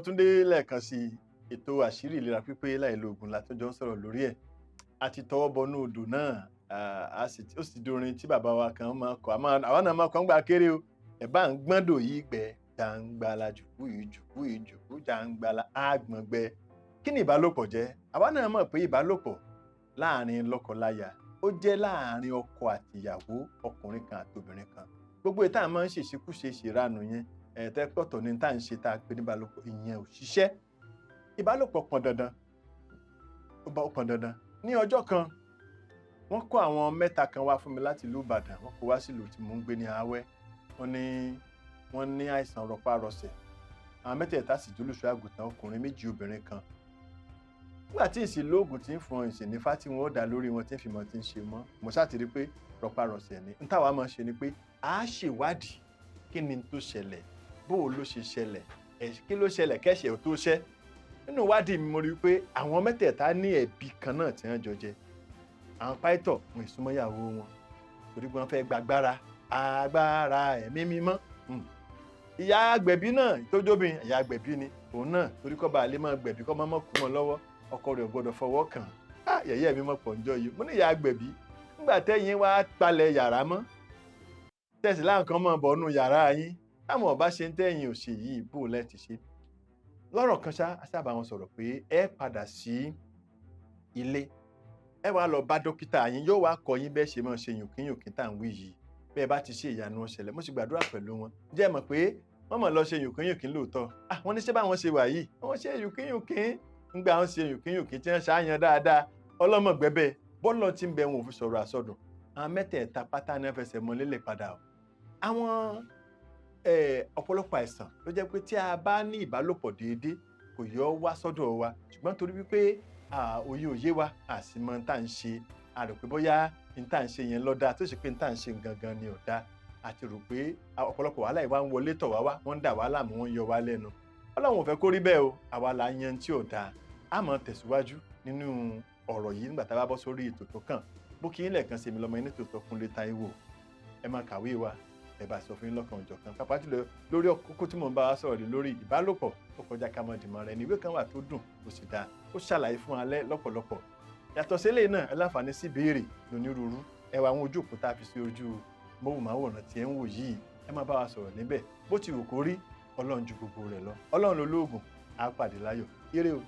tún dé lẹ́ẹ̀kan sí ètò àṣírí ìlera pípé láìlóògùn látọjọ́ ń sọ̀rọ̀ lórí ẹ̀ àti tọwọ́ bọnú odò náà ó sì dorin tí bàbá wa kan máa kọ àwọn náà máa kọ́ ń gbà kéré o ẹ̀ bá ń gbọ́ndò yìí gbẹ jàǹgbàlà jùkú ìjùkú jàǹgbàlà àgbọ̀ngbẹ kí ni ìbálòpọ̀ jẹ́ àwa náà mọ̀ pé ìbálòpọ̀ láàrin lọ́kọláya ó jẹ́ láàrin ọkọ àtìyàwó ọkùnrin kan àtobìnrin kan gbogbo ìta máa ń ṣèṣekúṣe ìṣèranù yẹn ẹ̀ẹ́dẹ́gbọ̀tọ̀ ní tá à ń ṣe tá a pè ní ìbálòpọ̀ ìyẹn ò ṣiṣẹ́ ìbálòpọ̀ pọn dandan ní ọjọ́ kan wọ́n kó àwọn mẹ́ta kan wá fún mi láti ìlú Ìbàdàn wọ́n kó wá sílùú tí mò ń gbé ní Awẹ́ wọ́n ní àìsàn rọpárọsẹ̀ àwọn mẹ́tẹ̀ẹ̀ta sì jólùṣọ́ àgùntàn ọkùnrin méjì obìnrin kan nígbà tí ìsìlóògùn tí ń fún ìsìnífá tí wọ́n ó dá lórí wọn tí ń fi mọ̀ tí ń ṣe mọ́ mo ṣàtìrí pé rọpárọsẹ̀ ni n táwa máa ṣe ni pé a ṣèwádìí kí ni tó ṣẹlẹ̀ bó o ló ṣe ṣẹlẹ̀ kí ló ṣẹlẹ̀ kẹ́ṣẹ̀ ò tó ṣẹ́ nínú ìwádìí mi mo rí i pé àwọn mẹ́tẹ̀ẹ̀ta ní ẹ̀bí kan náà tí wọ́n jọ jẹ àwọn páìtọ̀ wọn ìsúnmọ́yàwó wọn torí pé wọ́n fẹ́ gbàgbára agbára ẹ̀mí mímọ́ ìyá agbẹ̀bí náà ìtójóbìn ìyá agbẹ̀bí ni òun náà torí kọ́ bá a lè máa gbẹ̀bí kọ́ máa mọ̀ kú wọn lọ́wọ́ ọkọ rẹ̀ ò gbọ́dọ̀ fọwọ́ kàn yẹ̀yẹ́ mi mọ̀ pọ̀ ńjọ́ yìí mo ní ìyá agbẹ̀bí nígbà tẹ́yìn wá palẹ̀ yàrá mọ́ tẹ̀sí láǹkan mọ̀ bọ̀nú yàrá yín táwọn ọba ṣe ń tẹ̀yìn òṣè yìí bó lẹ́ẹ̀tì ṣe lọ́rọ̀ kan sábà wọn sọ̀rọ̀ pé ẹ padà sí ilé ẹ wá lọ bá dókítà yín yóò wá kọ́ yín bẹ́ẹ̀ ṣe máa ṣe yùnkínyùnkín tá à ń wí yìí bẹ́ẹ̀ bá ti ṣe ìyanu ṣẹlẹ̀ mo sì gbàdúrà pẹ̀lú wọn jẹ́ mọ̀ pé wọ́n mọ̀ lọ ṣe yùnkínyùnkín lóòótọ́ wọ́n ní ṣé báwọn ṣe wà yìí wọ́n ṣe yùnkínyùnkín ńgbà wọn ṣe yùnkínyùnkín tí wọ́n ṣàyàn dáadáa ọlọ́mọgbẹ́bẹ́ bọ́ọ̀lù tí ń bẹ wọn ò fi sọ̀rọ̀ àsọdùn àwọn mẹ́tẹ̀ẹ̀ta pátá ní fẹsẹ̀ mọ́ lélẹ̀ padà o àwọn ọ̀pọ̀lọpọ̀ àìsàn ló jẹ́ pé tí a bá ní ìbálòpọ̀ déédéé kò yọ wá sọ́dọ̀ wa ṣùgbọ́n torí wípé òye wa àsìmọ́ ní tá à ń ṣe a rò pé bóyá ní tá à ń ṣe yẹn lọ́dà tó ṣe pé ní tá à ń ṣe gangan ni ọ̀dà àti rò pé ọ̀pọ̀lọpọ̀ wàhálà ìwà ń wọlé tọ̀ wá wọ́n ń dà wá láàmú wọ́n ń yọ wá lẹ́nu Ọlọ́run ò fẹ́ kó rí bẹ́ẹ̀ o àwa là ń yan tí ò dáa a máa tẹ̀síwájú nínú ọ̀rọ̀ yìí nígbà tá a bá bọ́ sórí ètò tó kàn bó kí yín lẹ́ẹ̀kan sí mi lọ́mọ yín ní tòótọ́ Kúnlé Táíwò ẹ máa kàwé wa ẹ bá sọ fún yín lọ́kàn òjọ̀kan pàápàá jùlọ lórí kókó tí mò ń bá wa sọ̀rọ̀ lórí ìbálòpọ̀ ó kọjá ká mọ̀ dìmọ̀ rẹ̀ ní ìwé kan wà tó dùn tó sì dáa ó ṣàlàyé fún alẹ́ lọ́pọ̀lọpọ̀ yàtọ̀ sílẹ̀ náà ẹ láǹfààní sí ìbéèrè lónírúurú ẹ wá àwọn ojú òpó tá a fi sí ojú móhùnmáwòrán tí ẹ ń wò yìí ẹ má bá wa sọ̀rọ̀ níbẹ̀ bó ti wù kó rí Ọlọ́run ju gbogbo rẹ̀ lọ Ọlọ́run lolóògùn á pàdé láyọ̀ ire o.